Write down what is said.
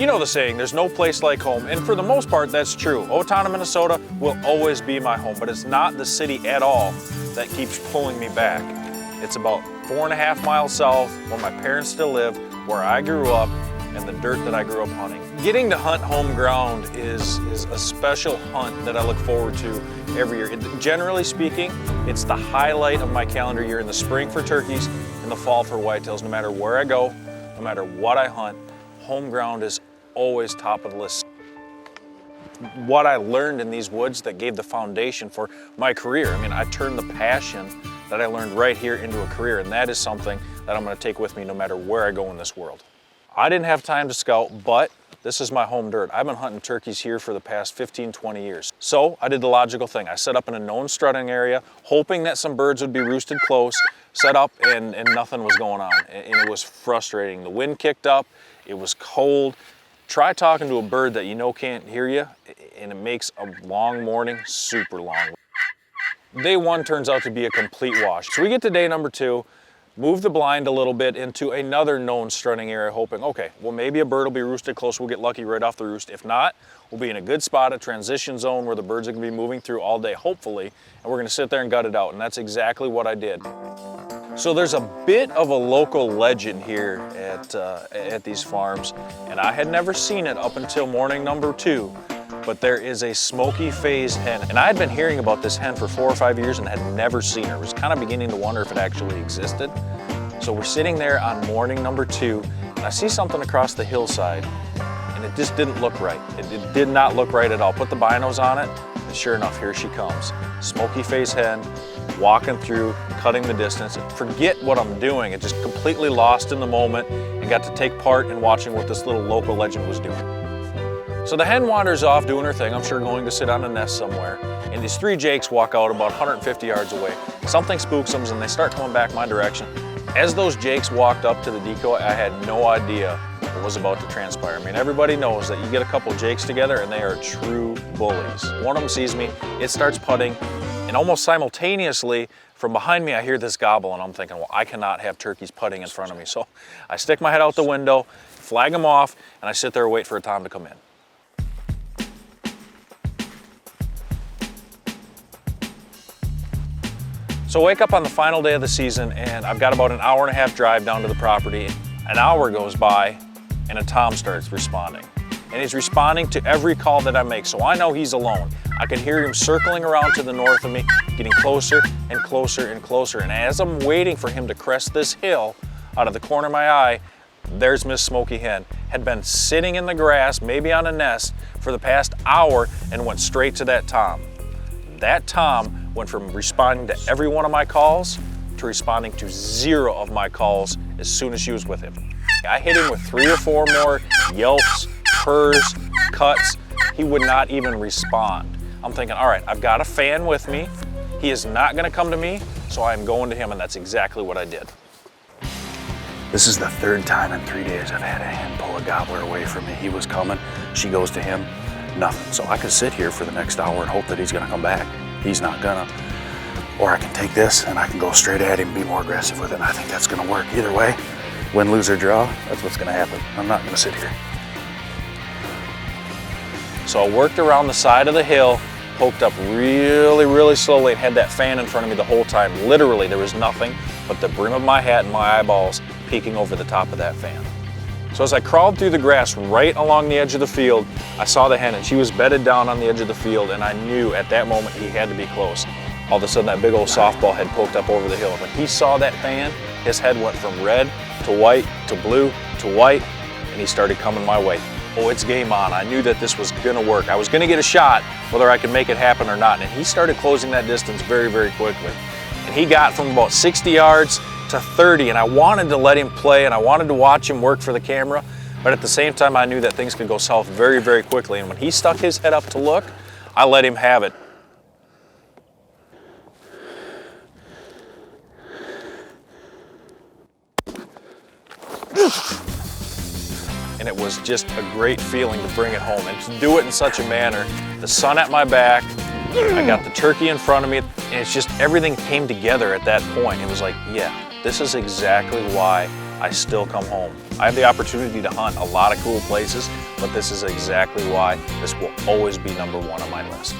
You know the saying, there's no place like home, and for the most part, that's true. Owatonna, Minnesota will always be my home, but it's not the city at all that keeps pulling me back. It's about 4.5 miles south, where my parents still live, where I grew up, and the dirt that I grew up hunting. Getting to hunt home ground is a special hunt that I look forward to every year. Generally speaking, it's the highlight of my calendar year in the spring for turkeys, in the fall for whitetails. No matter where I go, no matter what I hunt, home ground is always top of the list. What I learned in these woods that gave the foundation for my career. I mean, I turned the passion that I learned right here into a career, and that is something that I'm going to take with me no matter where I go in this world. I didn't have time to scout, but this is my home dirt. I've been hunting turkeys here for the past 15, 20 years. So I did the logical thing. I set up in a known strutting area, hoping that some birds would be roosted close, set up, and nothing was going on. And it was frustrating. The wind kicked up, it was cold. Try talking to a bird that you know can't hear you, and it makes a long morning super long. Day one turns out to be a complete wash. So we get to day number 2, move the blind a little bit into another known strutting area, hoping, okay, well maybe a bird will be roosted close, we'll get lucky right off the roost. If not, we'll be in a good spot, a transition zone where the birds are gonna be moving through all day, hopefully, and we're gonna sit there and gut it out, and that's exactly what I did. So there's a bit of a local legend here at these farms, and I had never seen it up until morning number 2, but there is a smoky phased hen. And I had been hearing about this hen for 4 or 5 years and had never seen her. I was kind of beginning to wonder if it actually existed. So we're sitting there on morning number 2, and I see something across the hillside, and it just didn't look right. It did not look right at all. Put the binos on it, and sure enough, here she comes. Smoky phased hen, walking through, cutting the distance, and forget what I'm doing. It just completely lost in the moment and got to take part in watching what this little local legend was doing. So the hen wanders off doing her thing, I'm sure going to sit on a nest somewhere, and these 3 jakes walk out about 150 yards away. Something spooks them and they start coming back my direction. As those jakes walked up to the decoy, I had no idea what was about to transpire. I mean, everybody knows that you get a couple jakes together and they are true bullies. One of them sees me, it starts putting, and almost simultaneously from behind me I hear this gobble, and I'm thinking, well, I cannot have turkeys putting in front of me. So I stick my head out the window, flag them off, and I sit there and wait for a tom to come in. So I wake up on the final day of the season, and I've got about an 1.5-hour drive down to the property. An hour goes by and a tom starts responding. And he's responding to every call that I make, so I know he's alone. I can hear him circling around to the north of me, getting closer and closer and closer. And as I'm waiting for him to crest this hill, out of the corner of my eye, there's Miss Smoky Hen. Had been sitting in the grass, maybe on a nest, for the past hour and went straight to that tom. That tom went from responding to every one of my calls to responding to 0 of my calls as soon as she was with him. I hit him with 3 or 4 more yelps, purrs, cuts. He would not even respond. I'm thinking, all right, I've got a fan with me. He is not gonna come to me, so I'm going to him, and that's exactly what I did. This is the 3rd time in 3 days I've had a hen pull a gobbler away from me. He was coming, she goes to him, nothing. So I could sit here for the next hour and hope that he's gonna come back. He's not gonna. Or I can take this and I can go straight at him and be more aggressive with it, and I think that's gonna work. Either way, win, lose, or draw, that's what's gonna happen. I'm not gonna sit here. So I worked around the side of the hill, poked up really, really slowly, and had that fan in front of me the whole time. Literally, there was nothing but the brim of my hat and my eyeballs peeking over the top of that fan. So as I crawled through the grass right along the edge of the field, I saw the hen, and she was bedded down on the edge of the field, and I knew at that moment he had to be close. All of a sudden, that big old softball head poked up over the hill. When he saw that fan, his head went from red to white to blue to white, and he started coming my way. Oh, it's game on. I knew that this was gonna work. I was gonna get a shot, whether I could make it happen or not, and he started closing that distance very, very quickly. And he got from about 60 yards to 30, and I wanted to let him play, and I wanted to watch him work for the camera, but at the same time, I knew that things could go south very, very quickly, and when he stuck his head up to look, I let him have it. And it was just a great feeling to bring it home and to do it in such a manner. The sun at my back, I got the turkey in front of me, and it's just everything came together at that point. It was like, yeah, this is exactly why I still come home. I have the opportunity to hunt a lot of cool places, but this is exactly why this will always be #1 on my list.